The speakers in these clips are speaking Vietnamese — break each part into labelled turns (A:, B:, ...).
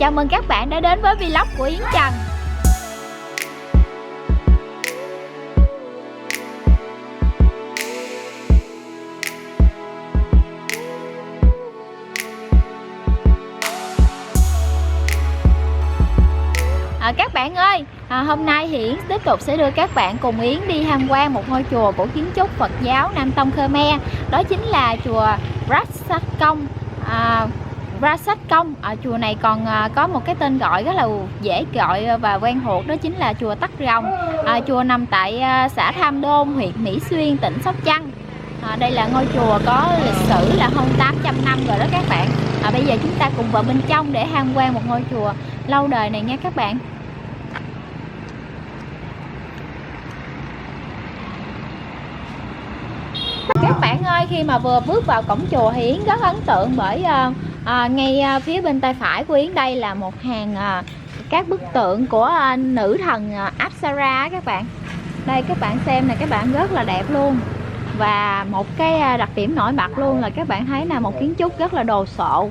A: Chào mừng các bạn đã đến với vlog của Yến Trần. Các bạn ơi, hôm nay thì Yến tiếp tục sẽ đưa các bạn cùng Yến đi tham quan một ngôi chùa của kiến trúc Phật giáo Nam Tông Khmer. Đó chính là chùa Ratsatkong. Ở chùa này còn có một cái tên gọi rất là dễ gọi và quen thuộc, đó chính là chùa Tắc Rồng. Chùa nằm tại xã Tham Đôn, huyện Mỹ Xuyên, tỉnh Sóc Trăng. Đây là ngôi chùa có lịch sử là hơn 800 năm rồi đó các bạn. Bây giờ chúng ta cùng vào bên trong để tham quan một ngôi chùa lâu đời này nha các bạn. Các bạn ơi, khi mà vừa bước vào cổng chùa thì Yến rất ấn tượng bởi ngay phía bên tay phải của Yến đây là một hàng các bức tượng của nữ thần Apsara các bạn. Đây các bạn xem này, các bạn rất là đẹp luôn. Và một cái đặc điểm nổi bật luôn là các bạn thấy là một kiến trúc rất là đồ sộ.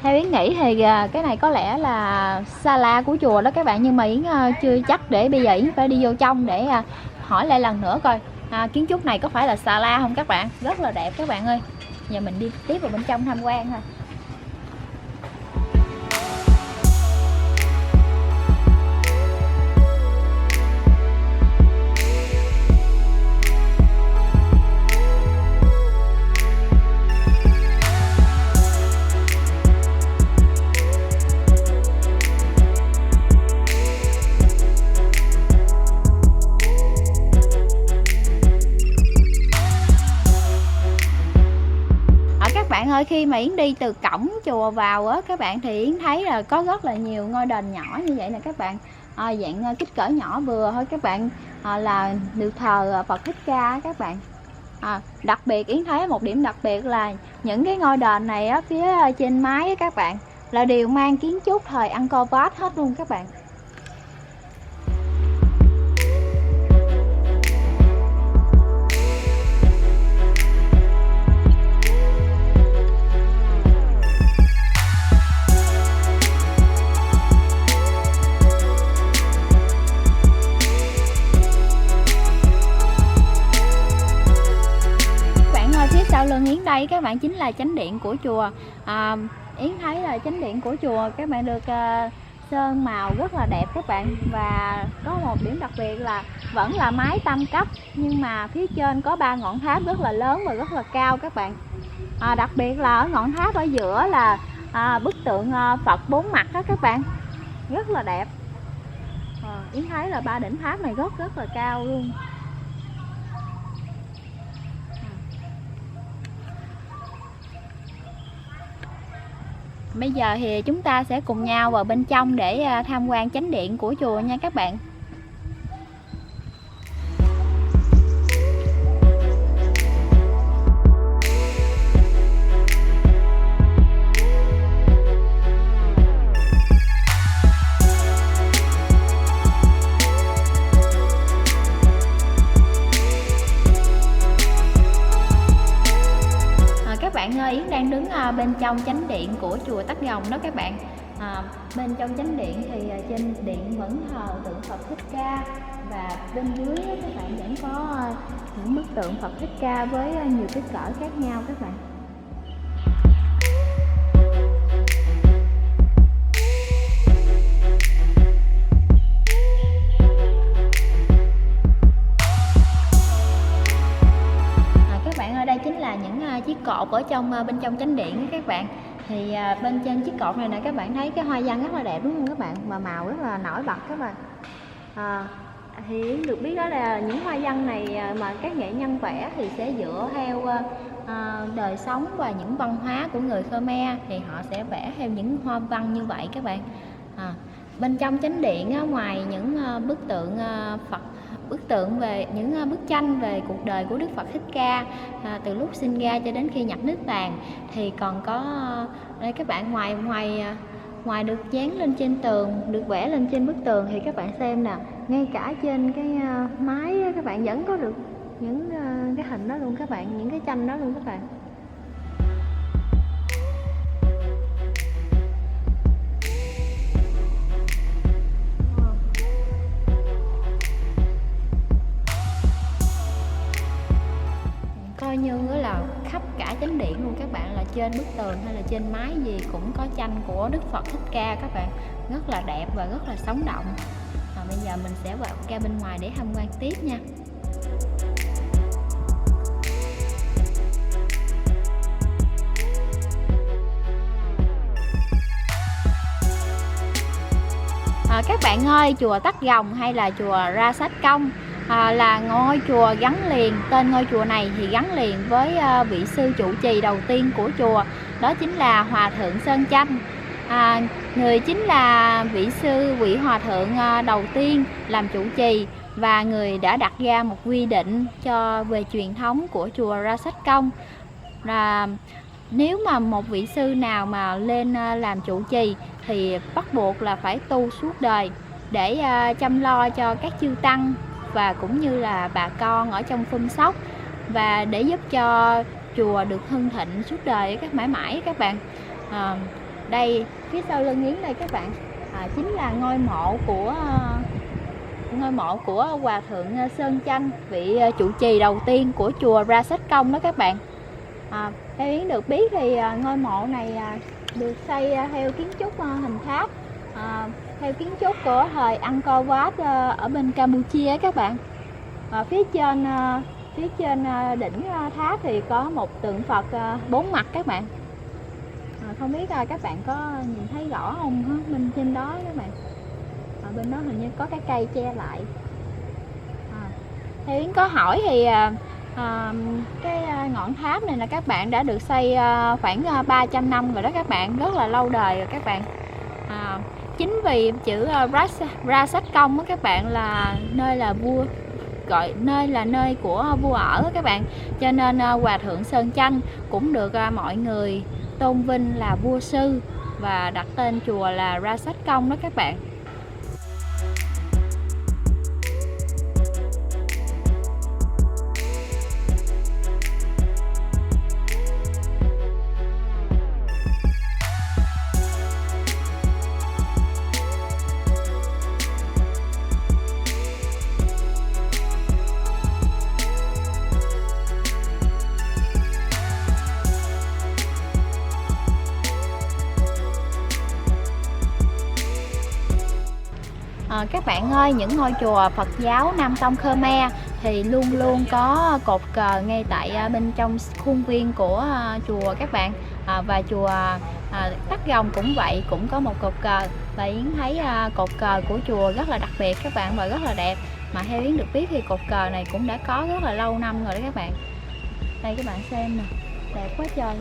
A: Theo Yến nghĩ thì cái này có lẽ là sala của chùa đó các bạn, nhưng mà Yến chưa chắc, để bây giờ Yến phải đi vô trong để hỏi lại lần nữa coi kiến trúc này có phải là sala không các bạn. Rất là đẹp các bạn ơi. Giờ mình đi tiếp vào bên trong tham quan thôi. Bạn ơi, khi mà Yến đi từ cổng chùa vào á các bạn, thì Yến thấy là có rất là nhiều ngôi đền nhỏ như vậy nè các bạn, dạng kích cỡ nhỏ vừa thôi các bạn, là được thờ Phật Thích Ca các bạn. Đặc biệt Yến thấy một điểm đặc biệt là những cái ngôi đền này á, phía trên mái á các bạn, là đều mang kiến trúc thời Angkor Wat hết luôn các bạn. Sau lưng Yến đây các bạn chính là chánh điện của chùa. Yến thấy là chánh điện của chùa các bạn được sơn màu rất là đẹp các bạn. Và có một điểm đặc biệt là vẫn là mái tam cấp, nhưng mà phía trên có 3 ngọn tháp rất là lớn và rất là cao các bạn. Đặc biệt là ở ngọn tháp ở giữa là bức tượng Phật 4 mặt đó các bạn, rất là đẹp. Yến thấy là 3 đỉnh tháp này rất là cao luôn. Bây giờ thì chúng ta sẽ cùng nhau vào bên trong để tham quan chánh điện của chùa nha các bạn. Các bạn ơi, Yến đang đứng bên trong chánh điện của chùa Tắc Rồng đó các bạn. Bên trong chánh điện thì trên điện vẫn thờ tượng Phật Thích Ca, và bên dưới các bạn vẫn có những bức tượng Phật Thích Ca với nhiều kích cỡ khác nhau các bạn. Đây chính là những chiếc cột ở bên trong chánh điện các bạn. Thì bên trên chiếc cột này nè các bạn thấy cái hoa văn rất là đẹp đúng không các bạn, và màu rất là nổi bật các bạn. Thì được biết đó là những hoa văn này mà các nghệ nhân vẽ thì sẽ dựa theo đời sống và những văn hóa của người Khmer, thì họ sẽ vẽ theo những hoa văn như vậy các bạn. Bên trong chánh điện ngoài những bức tượng Phật, bức tượng về những bức tranh về cuộc đời của Đức Phật Thích Ca từ lúc sinh ra cho đến khi nhập niết bàn, thì còn có đây các bạn, ngoài được dán lên trên tường, được vẽ lên trên bức tường, thì các bạn xem nè, ngay cả trên cái mái các bạn vẫn có được những cái hình đó luôn các bạn, những cái tranh đó luôn các bạn. trên bức tường hay là trên mái gì cũng có tranh của Đức Phật Thích Ca các bạn, rất là đẹp và rất là sống động. Bây giờ mình sẽ vào ra bên ngoài để tham quan tiếp nha. Các bạn ơi, chùa Tắc Gồng hay là chùa Ra Sách Công là ngôi chùa gắn liền, tên ngôi chùa này thì gắn liền với vị sư trụ trì đầu tiên của chùa, đó chính là Hòa Thượng Sơn Chanh. Người chính là vị hòa thượng đầu tiên làm trụ trì và người đã đặt ra một quy định về truyền thống của chùa Ra Sách Công là nếu mà một vị sư nào mà lên làm trụ trì thì bắt buộc là phải tu suốt đời để chăm lo cho các chư tăng và cũng như là bà con ở trong Phun Sóc, và để giúp cho chùa được hưng thịnh suốt đời các mãi mãi các bạn. Đây phía sau lưng Yến đây các bạn chính là ngôi mộ của Hòa Thượng Sơn Chanh, vị trụ trì đầu tiên của chùa Ra Sách Công đó các bạn. Theo Yến được biết thì ngôi mộ này được xây theo kiến trúc hình tháp, theo kiến trúc của thời Angkor Wat ở bên Campuchia các bạn. Phía trên đỉnh tháp thì có một tượng Phật 4 mặt các bạn. Không biết các bạn có nhìn thấy rõ không bên trên đó các bạn. Bên đó hình như có cái cây che lại. Theo Yến có hỏi thì cái ngọn tháp này là các bạn đã được xây khoảng 300 năm rồi đó các bạn, rất là lâu đời rồi các bạn. Chính vì chữ Ra Sách Công các bạn là nơi của vua ở các bạn, cho nên Hòa Thượng Sơn Chanh cũng được mọi người tôn vinh là vua sư và đặt tên chùa là Ra Sách Công đó các bạn. Các bạn ơi, những ngôi chùa Phật giáo Nam Tông Khmer thì luôn luôn có cột cờ ngay tại bên trong khuôn viên của chùa các bạn. Và chùa Tắc Gồng cũng vậy, cũng có một cột cờ, và Yến thấy cột cờ của chùa rất là đặc biệt các bạn và rất là đẹp. Mà theo Yến được biết thì cột cờ này cũng đã có rất là lâu năm rồi đó các bạn. Đây các bạn xem nè, đẹp quá trời.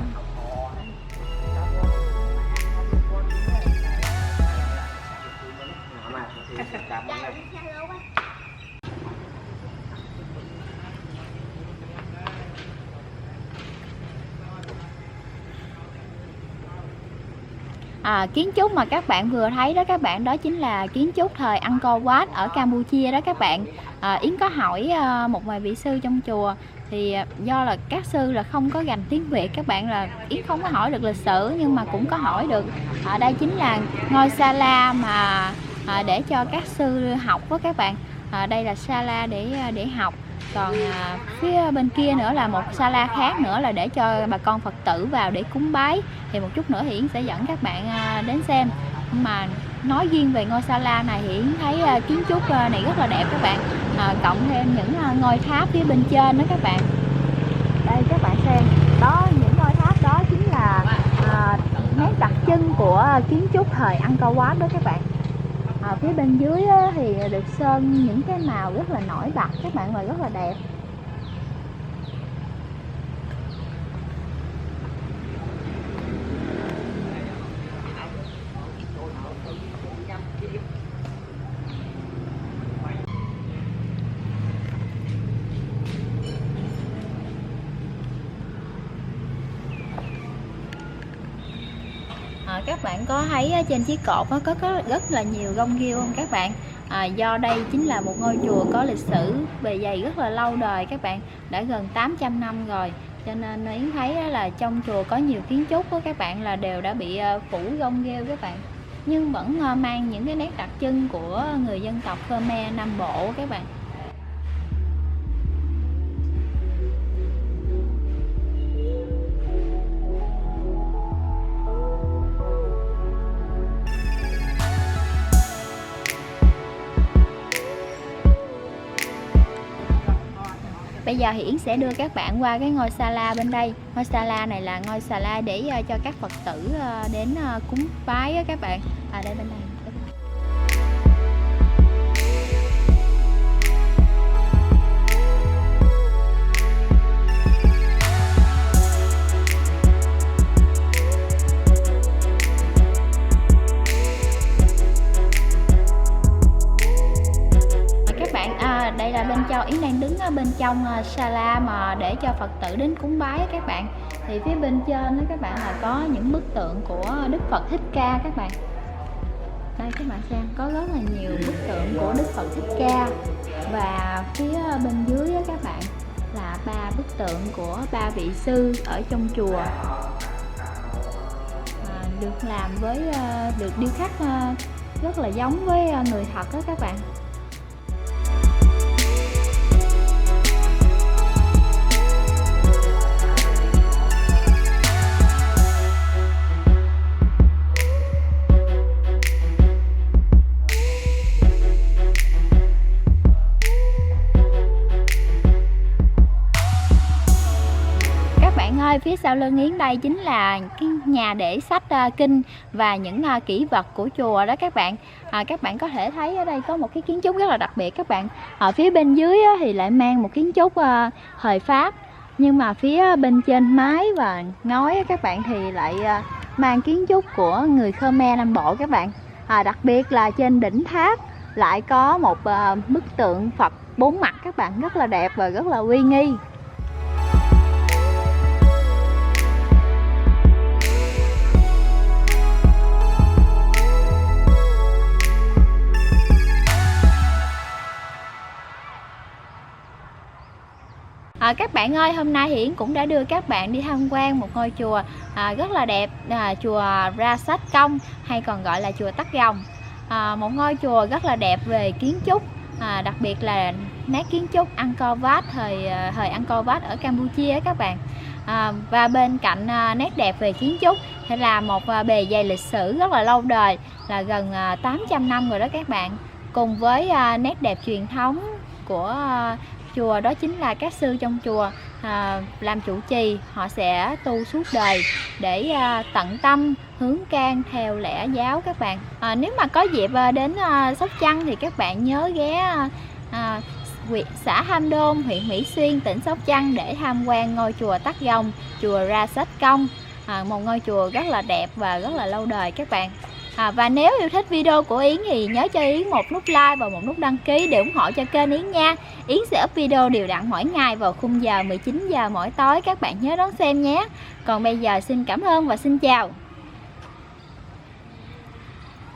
A: Kiến trúc mà các bạn vừa thấy đó các bạn, đó chính là kiến trúc thời Angkor Wat ở Campuchia đó các bạn. Yến có hỏi một vài vị sư trong chùa thì do là các sư là không có gành tiếng Việt các bạn, là Yến không có hỏi được lịch sử, nhưng mà cũng có hỏi được đây chính là ngôi sala mà để cho các sư học đó các bạn. Đây là sala để học, còn phía bên kia nữa là một sala khác nữa là để cho bà con Phật tử vào để cúng bái. Thì một chút nữa thì Yến sẽ dẫn các bạn đến xem. Mà nói riêng về ngôi sala này thì Yến thấy kiến trúc này rất là đẹp các bạn, cộng thêm những ngôi tháp phía bên trên đó các bạn. Đây các bạn xem, đó những ngôi tháp đó chính là nét đặc trưng của kiến trúc thời Angkor Wat đó các bạn. Phía bên dưới thì được sơn những cái màu rất là nổi bật các bạn và rất là đẹp. Các bạn có thấy trên chiếc cột có rất là nhiều rong rêu không các bạn? Do đây chính là một ngôi chùa có lịch sử bề dày rất là lâu đời các bạn, đã gần 800 năm rồi, cho nên Yến thấy là trong chùa có nhiều kiến trúc của các bạn là đều đã bị phủ rong rêu các bạn, nhưng vẫn mang những cái nét đặc trưng của người dân tộc Khmer Nam Bộ các bạn. Bây giờ thì Yến sẽ đưa các bạn qua cái ngôi Sa La bên đây. Ngôi Sa La này là ngôi Sa La để cho các Phật tử đến cúng bái á các bạn. Đây bên đây. Đây là bên trong, Yến đang đứng ở bên trong Sa La mà để cho Phật tử đến cúng bái các bạn. Thì phía bên trên đó các bạn là có những bức tượng của Đức Phật Thích Ca các bạn. Đây các bạn xem, có rất là nhiều bức tượng của Đức Phật Thích Ca. Và phía bên dưới đó các bạn là 3 bức tượng của 3 vị sư ở trong chùa. Được làm với được điêu khắc rất là giống với người thật đó các bạn. Phía sau lưng Yến đây chính là cái nhà để sách kinh và những kỷ vật của chùa đó các bạn. Các bạn có thể thấy ở đây có một cái kiến trúc rất là đặc biệt các bạn. Ở phía bên dưới thì lại mang một kiến trúc thời Pháp, nhưng mà phía bên trên mái và ngói các bạn thì lại mang kiến trúc của người Khmer Nam Bộ các bạn. Đặc biệt là trên đỉnh tháp lại có một bức tượng Phật 4 mặt các bạn, rất là đẹp và rất là uy nghi. Các bạn ơi, hôm nay Yến cũng đã đưa các bạn đi tham quan một ngôi chùa rất là đẹp, chùa Ra Sách Công hay còn gọi là chùa Tắc Gồng. Một ngôi chùa rất là đẹp về kiến trúc, đặc biệt là nét kiến trúc Angkor Wat thời Angkor Wat ở Campuchia các bạn. Và bên cạnh nét đẹp về kiến trúc thì là một bề dày lịch sử rất là lâu đời, là gần 800 năm rồi đó các bạn. Cùng với nét đẹp truyền thống của chùa, đó chính là các sư trong chùa làm trụ trì, họ sẽ tu suốt đời để tận tâm hướng can theo lẽ giáo các bạn. Nếu mà có dịp đến Sóc Trăng thì các bạn nhớ ghé xã Ham Đôn, huyện Mỹ Xuyên, tỉnh Sóc Trăng để tham quan ngôi chùa Tắc Gồng, chùa Ra Sách Công, một ngôi chùa rất là đẹp và rất là lâu đời các bạn. Và nếu yêu thích video của Yến thì nhớ cho Yến một nút like và một nút đăng ký để ủng hộ cho kênh Yến nha. Yến sẽ up video đều đặn mỗi ngày vào khung giờ 19 giờ mỗi tối, các bạn nhớ đón xem nhé. Còn bây giờ xin cảm ơn và xin chào.